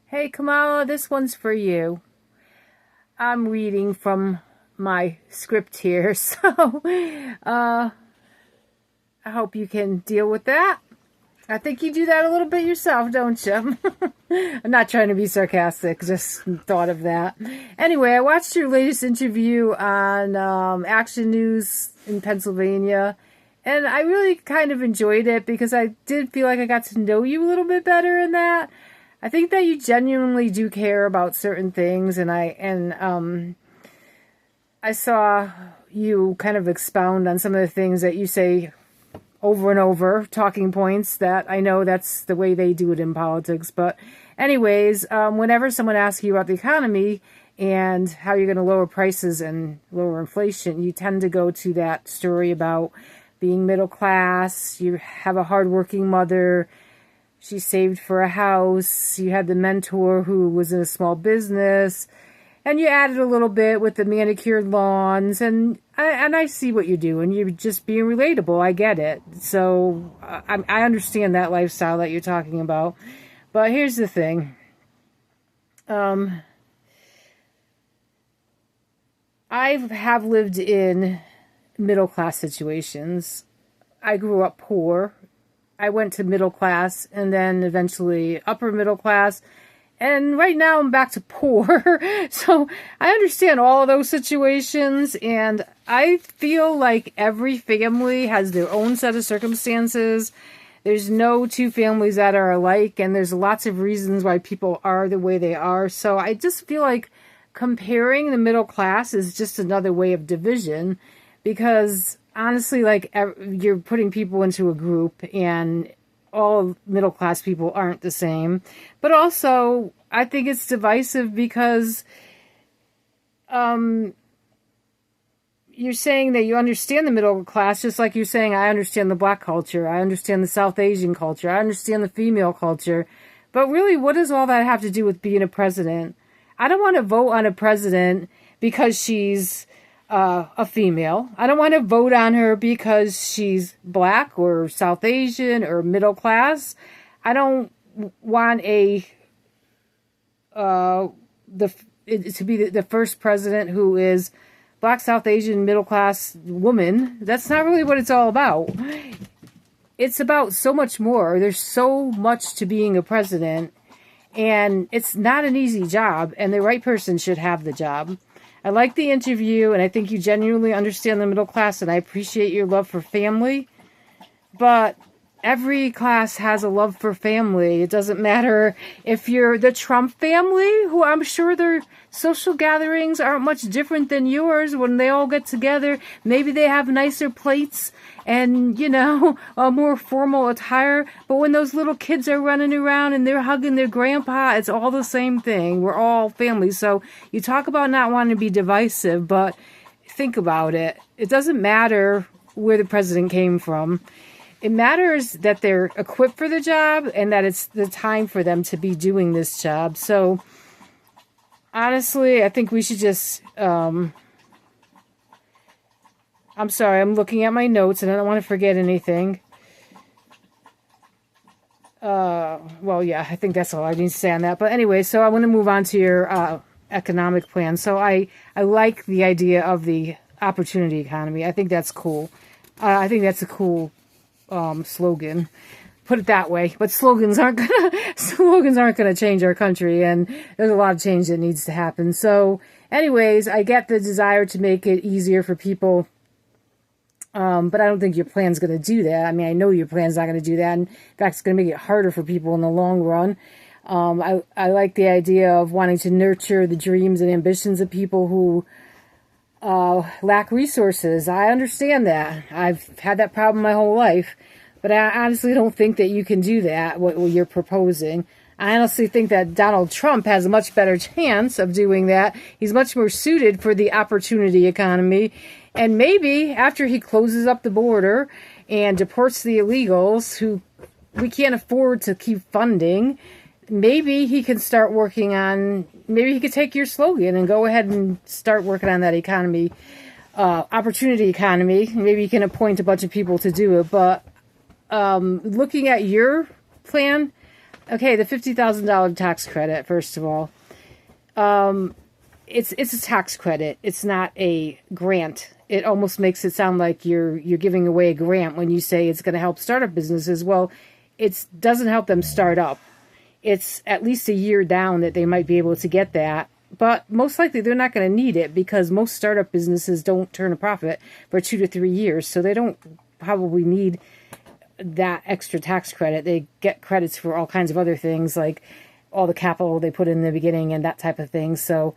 Hey Kamala, this one's for you. I'm reading from my script here, so I hope you can deal with that. I think you do that a little bit yourself, don't you? I'm not trying to be sarcastic, just thought of that. Anyway, I watched your latest interview on Action News in Pennsylvania, and I really kind of enjoyed it because I did feel like I got to know you a little bit better in that. I think that you genuinely do care about certain things, and I saw you kind of expound on some of the things that you say over and over, talking points that I know that's the way they do it in politics. But anyways, whenever someone asks you about the economy and how you're going to lower prices and lower inflation, you tend to go to that story about being middle class. You have a hardworking mother. She saved for a house. You had the mentor who was in a small business. And you added a little bit with the manicured lawns. And I see what you're doing. You're just being relatable. I get it. So I understand that lifestyle that you're talking about. But here's the thing. I have lived in middle class situations. I grew up poor. I went to middle class and then eventually upper middle class. And right now I'm back to poor. So I understand all of those situations. And I feel like every family has their own set of circumstances. There's no two families that are alike. And there's lots of reasons why people are the way they are. So I just feel like comparing the middle class is just another way of division. Because honestly, like, you're putting people into a group, and all middle class people aren't the same. But also, I think it's divisive because you're saying that you understand the middle class, just like you're saying, I understand the black culture, I understand the South Asian culture, I understand the female culture. But really, what does all that have to do with being a president? I don't want to vote on a president because she's a female. I don't want to vote on her because she's black or South Asian or middle class. I don't want to be the first president who is black, South Asian, middle class woman. That's not really what it's all about. It's about so much more. There's so much to being a president, and it's not an easy job, and the right person should have the job. I like the interview, and I think you genuinely understand the middle class, and I appreciate your love for family. But every class has a love for family. It doesn't matter if you're the Trump family, who I'm sure their social gatherings aren't much different than yours. When they all get together, maybe they have nicer plates and, a more formal attire. But when those little kids are running around and they're hugging their grandpa, it's all the same thing. We're all family. So you talk about not wanting to be divisive, but think about it. It doesn't matter where the president came from. It matters that they're equipped for the job and that it's the time for them to be doing this job. So, honestly, I think we should just... I'm sorry, I'm looking at my notes and I don't want to forget anything. I think that's all I need to say on that. But anyway, so I want to move on to your economic plan. So I like the idea of the opportunity economy. I think that's cool. I think that's a cool slogan, put it that way. But slogans aren't gonna change our country, and there's a lot of change that needs to happen. So, anyways, I get the desire to make it easier for people, but I don't think your plan's gonna do that. I mean, I know your plan's not gonna do that. In fact, it's gonna make it harder for people in the long run. I like the idea of wanting to nurture the dreams and ambitions of people who lack resources. I understand that. I've had that problem my whole life, but I honestly don't think that you can do that, what you're proposing. I honestly think that Donald Trump has a much better chance of doing that. He's much more suited for the opportunity economy. And maybe after he closes up the border and deports the illegals who we can't afford to keep funding, maybe he can start working on, maybe he could take your slogan and go ahead and start working on that economy, opportunity economy. Maybe you can appoint a bunch of people to do it. But looking at your plan, Okay, the $50,000 tax credit, first of all. It's a tax credit. It's not a grant. It almost makes it sound like you're giving away a grant when you say it's going to help startup businesses. Well, it doesn't help them start up. It's at least a year down that they might be able to get that. But most likely they're not going to need it because most startup businesses don't turn a profit for 2 to 3 years. So they don't probably need that extra tax credit. They get credits for all kinds of other things, like all the capital they put in the beginning and that type of thing. So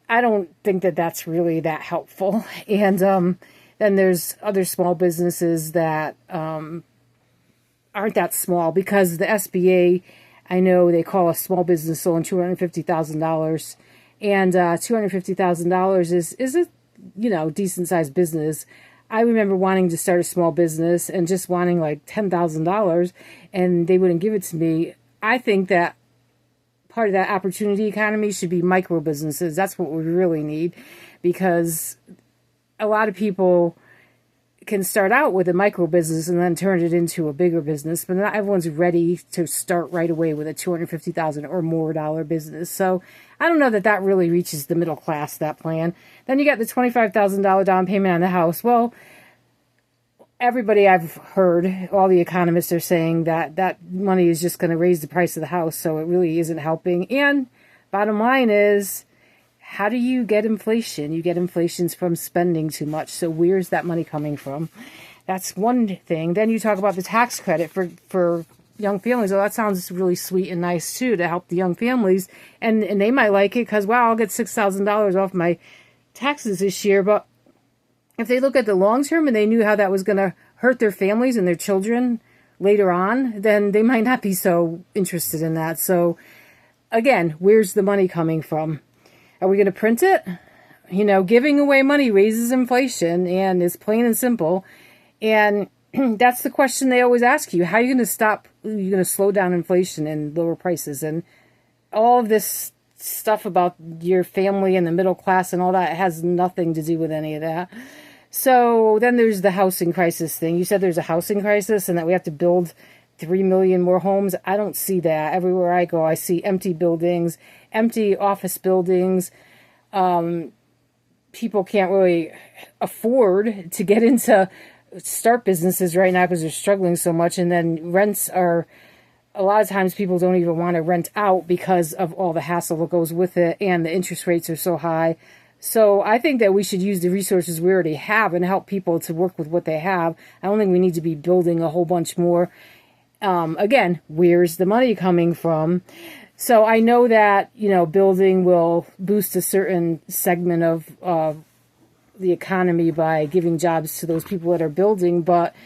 I don't think that that's really that helpful. And then there's other small businesses that aren't that small, because the SBA, I know they call a small business loan $250,000, and $250,000 is a decent sized business. I remember wanting to start a small business and just wanting like $10,000, and they wouldn't give it to me. I think that part of that opportunity economy should be micro businesses. That's what we really need, because a lot of people can start out with a micro business and then turn it into a bigger business, but not everyone's ready to start right away with a $250,000 or more business. So I don't know that that really reaches the middle class, that plan. Then you got the $25,000 down payment on the house. Well, everybody I've heard, all the economists are saying that that money is just going to raise the price of the house, so it really isn't helping. And bottom line is, how do you get inflation? You get inflation from spending too much. So where's that money coming from? That's one thing. Then you talk about the tax credit for young families. Oh, that sounds really sweet and nice too, to help the young families. And they might like it because, wow, I'll get $6,000 off my taxes this year. But if they look at the long term and they knew how that was going to hurt their families and their children later on, then they might not be so interested in that. So again, where's the money coming from? Are we going to print it? Giving away money raises inflation, and it's plain and simple. And that's the question they always ask you. How are you going to stop? You're going to slow down inflation and lower prices, and all of this stuff about your family and the middle class and all that has nothing to do with any of that. So then there's the housing crisis thing. You said there's a housing crisis and that we have to build 3 million more homes. I don't see that. Everywhere I go, I see empty buildings, empty office buildings. People can't really afford to get into start businesses right now because they're struggling so much. And then rents are, a lot of times people don't even want to rent out because of all the hassle that goes with it, and the interest rates are so high. So I think that we should use the resources we already have and help people to work with what they have. I don't think we need to be building a whole bunch more. Again, where's the money coming from? So I know that, building will boost a certain segment of the economy by giving jobs to those people that are building, but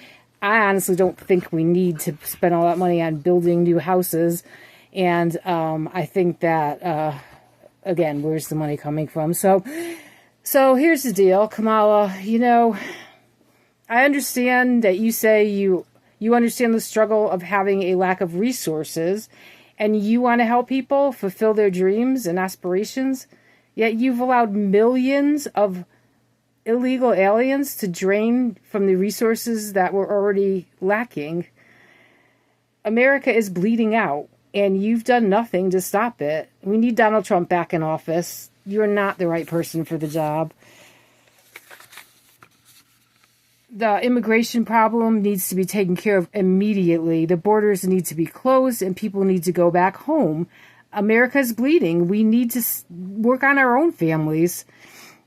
I honestly don't think we need to spend all that money on building new houses. And I think that, again, where's the money coming from? So here's the deal, Kamala. I understand that you say you understand the struggle of having a lack of resources, and you want to help people fulfill their dreams and aspirations, yet you've allowed millions of illegal aliens to drain from the resources that were already lacking. America is bleeding out, and you've done nothing to stop it. We need Donald Trump back in office. You're not the right person for the job. The immigration problem needs to be taken care of immediately. The borders need to be closed and people need to go back home. America's bleeding. We need to work on our own families,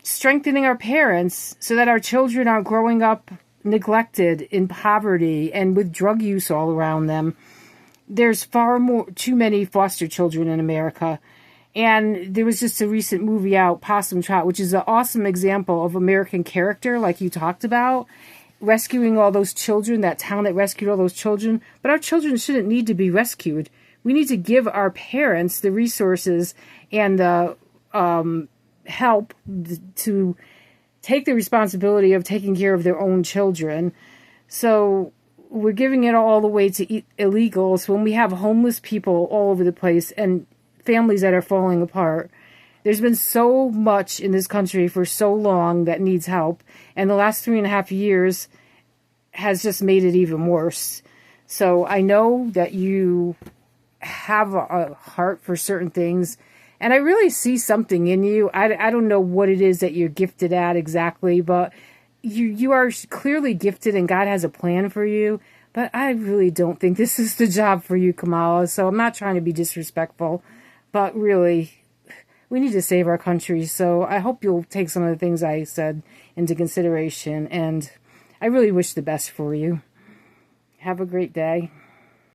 strengthening our parents so that our children aren't growing up neglected, in poverty, and with drug use all around them. There's too many foster children in America. And there was just a recent movie out, Possum Trot, which is an awesome example of American character, like you talked about, rescuing all those children, that town that rescued all those children. But our children shouldn't need to be rescued. We need to give our parents the resources and the help to take the responsibility of taking care of their own children. So we're giving it all the way to illegals when we have homeless people all over the place and families that are falling apart. There's been so much in this country for so long that needs help, and the last 3.5 years has just made it even worse. So I know that you have a heart for certain things. And I really see something in you. I don't know what it is that you're gifted at exactly, but you are clearly gifted and God has a plan for you. But I really don't think this is the job for you, Kamala. So I'm not trying to be disrespectful, but really, we need to save our country. So I hope you'll take some of the things I said into consideration. And I really wish the best for you. Have a great day.